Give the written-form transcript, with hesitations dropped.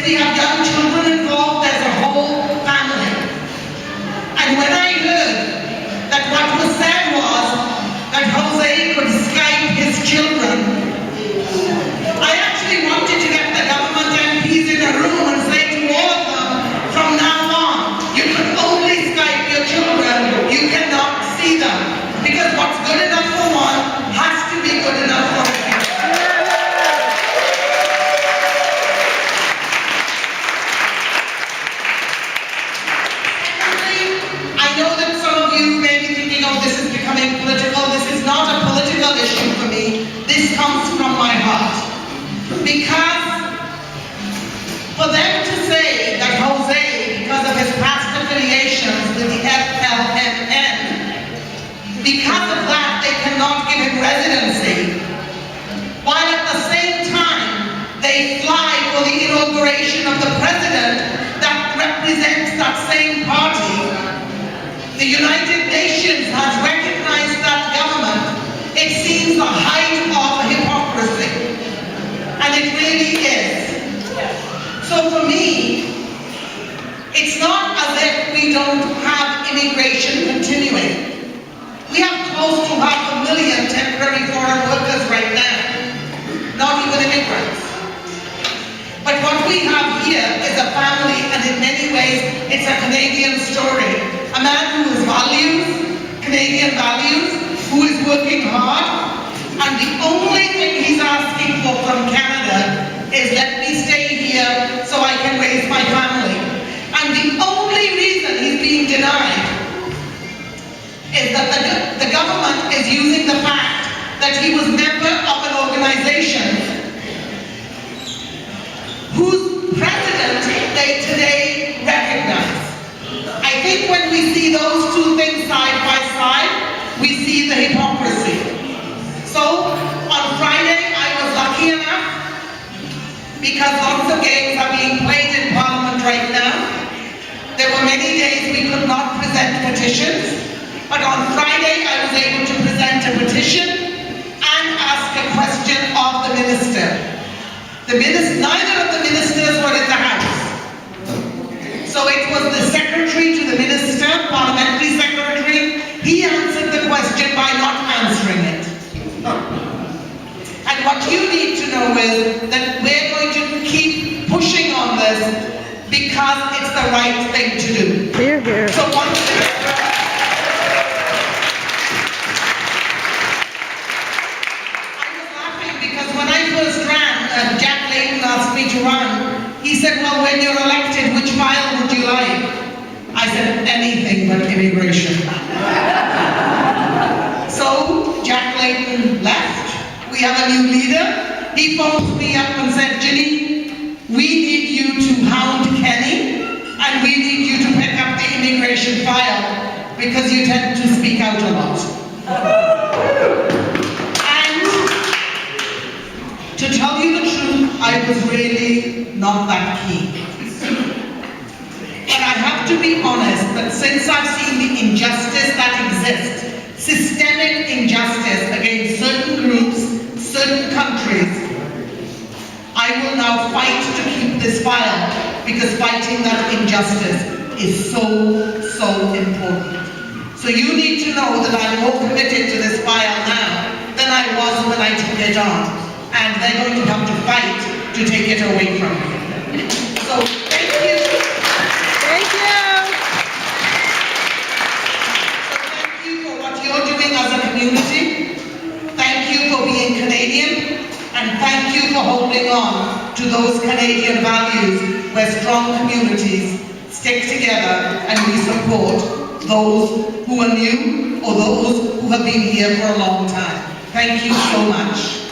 we have young children involved, there's a whole family. And when I heard that what was said was that Jose could Skype his children, I actually wanted to get the government MPs in a room and say to all of them, from now on, you can only Skype your children, you cannot see them. Because what's good enough for one has to be good enough for everyone. I know that some of you may be thinking, oh, this is becoming political. This is not a political issue for me. This comes from my heart. Because for them to say that Jose, because of his past affiliations with the FLNN, because of that they cannot give him residency, while at the same time they fly for the inauguration of the president that represents that same party. The United Nations has recognized that government. It seems the height of hypocrisy. And it really is. So for me, it's not as if we don't have immigration continuing. We have close to 500,000 temporary foreign workers right now. Not even immigrants. But what we have here is a family, and in many ways, it's a Canadian story. A man who has values, Canadian values, who is working hard, and the only thing he's asking for from Canada is let me stay here so I can raise my family. And the only reason he's being denied is that the government is using the fact that he was member of an organization whose president they today recognize. I think when we see those two things side by side, we see the hypocrisy. So on Friday, I was lucky enough, because lots of games are being played in Parliament right now. There were many days we could not present petitions, but on Friday I was able to present a petition and ask a question of the minister. Neither of the ministers were in the House. So it was the secretary to the minister, parliamentary secretary. He answered the question by not answering it. And what you need to know is that we're going to keep pushing on this because it's the right thing to do. Hear, hear. So once I was laughing because when I first ran, Jack Layton asked me to run. He said, well, when you're elected, which file would you like? I said, anything but immigration. So Jack Layton left. We have a new leader. He phoned me up and said, Ginny, we need you to hound Kenny, and we need you to pick up the immigration file because you tend to speak out a lot. And to tell you the truth, I was really not that keen. But I have to be honest that since I've seen the injustice that exists, systemic injustice against certain groups, certain countries, I will now fight to keep this file because fighting that injustice is so important. So you need to know that I'm more committed to this file now than I was when I took it on. And they're going to have to fight to take it away from me. So thank you. Thank you. Thank you for what you're doing as a community. Thank you for being Canadian. And thank you for holding on to those Canadian values where strong communities stick together and we support those who are new or those who have been here for a long time. Thank you so much.